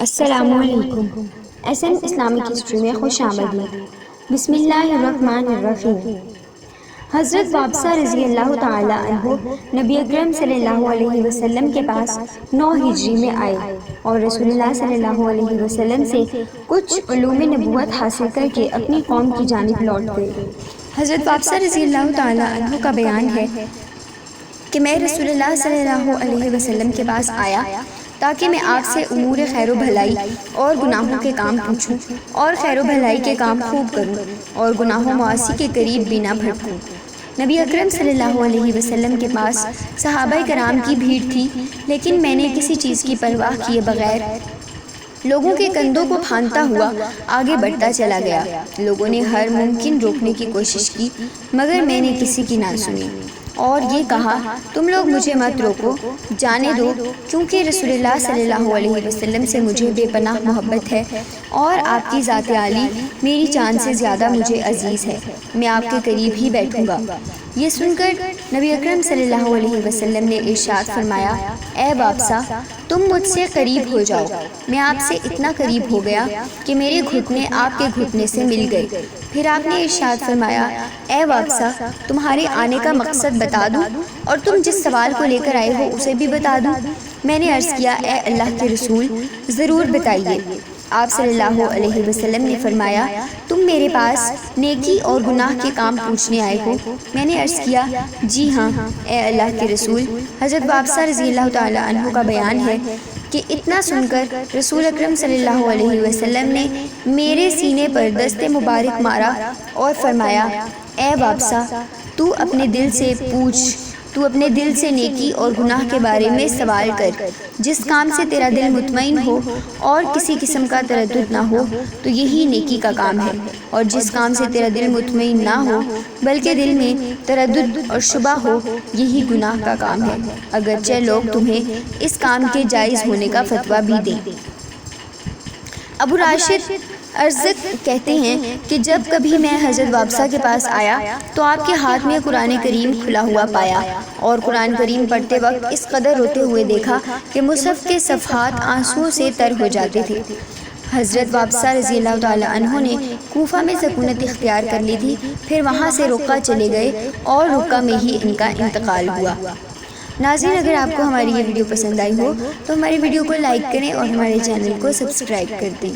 السلام علیکم۔ S an Islamic history میں خوش آمدید۔ بسم اللہ الرحمن الرحیم۔ حضرت وابصہ رضی اللہ تعالی عنہ نبی اکرم صلی اللہ علیہ وسلم کے پاس 9 ہجری میں آئے اور رسول اللہ صلی اللہ علیہ وسلم سے کچھ علوم نبوت حاصل کر کے اپنی قوم کی جانب لوٹ گئے۔ حضرت وابصہ رضی اللہ تعالی عنہ کا بیان ہے کہ میں رسول اللہ صلی اللہ علیہ وسلم کے پاس آیا تاکہ میں آپ سے امور خیر و بھلائی اور گناہوں کے کام پوچھوں اور خیر و بھلائی کے کام خوب کروں اور گناہوں معاصی کے قریب بھی نہ بھٹکوں۔ نبی اکرم صلی اللہ علیہ وسلم کے پاس صحابہ کرام کی بھیڑ تھی، لیکن میں نے کسی چیز کی پرواہ کیے بغیر لوگوں کے کندھوں کو پھاندتا ہوا آگے بڑھتا چلا گیا۔ لوگوں نے ہر ممکن روکنے کی کوشش کی مگر میں نے کسی کی نہ سنی اور یہ کہا تم لوگ مجھے مت روکو، جانے دو، کیونکہ رسول اللہ صلی اللہ علیہ وسلم سے مجھے بے پناہ محبت ہے اور آپ کی ذات عالی میری جان سے زیادہ مجھے عزیز ہے، میں آپ کے قریب ہی بیٹھوں گا۔ یہ سن کر نبی اکرم صلی اللہ علیہ وسلم نے ارشاد فرمایا، اے وابصہ تم مجھ سے قریب ہو جاؤ۔ میں آپ سے اتنا قریب ہو گیا کہ میرے گھٹنے آپ کے گھٹنے سے مل گئے۔ پھر آپ نے ارشاد فرمایا، اے وابصہ تمہارے آنے کا مقصد بتا دوں اور تم جس سوال کو لے کر آئے ہو اسے بھی بتا دوں؟ میں نے عرض کیا، اے اللہ کے رسول ضرور بتائیے۔ آپ صلی اللہ علیہ وسلم نے فرمایا، تم میرے پاس نیکی اور گناہ کے کام پوچھنے آئے ہو؟ میں نے عرض کیا، جی ہاں اے اللہ کے رسول۔ حضرت وابصہ رضی اللہ تعالی عنہ کا بیان ہے کہ اتنا سن کر رسول اکرم صلی اللہ علیہ وسلم نے میرے سینے پر دست مبارک مارا اور فرمایا، اے وابصہ تو اپنے دل سے پوچھ، تو اپنے دل سے نیکی اور گناہ کے بارے میں سوال کر، جس کام سے تیرا دل مطمئن ہو اور کسی قسم کا تردد نہ ہو تو یہی نیکی کا کام ہے، اور جس کام سے تیرا دل مطمئن نہ ہو بلکہ دل میں تردد اور شبہ ہو یہی گناہ کا کام ہے، اگرچہ لوگ تمہیں اس کام کے جائز ہونے کا فتویٰ بھی دیں۔ ابو راشد ارزق کہتے ہیں کہ جب کبھی میں حضرت وابصہ کے پاس آیا تو آپ کے ہاتھ میں قرآن کریم کھلا ہوا پایا اور قرآن کریم پڑھتے وقت اس قدر روتے ہوئے دیکھا کہ مصحف کے صفحات آنسوؤں سے تر ہو جاتے تھے۔ حضرت وابصہ رضی اللہ تعالی عنہ نے کوفہ میں سکونت اختیار کر لی تھی، پھر وہاں سے رقہ چلے گئے اور رقہ میں ہی ان کا انتقال ہوا۔ ناظرین، اگر آپ کو ہماری یہ ویڈیو پسند آئی ہو تو ہماری ویڈیو کو لائک کریں اور ہمارے چینل کو سبسکرائب کر دیں۔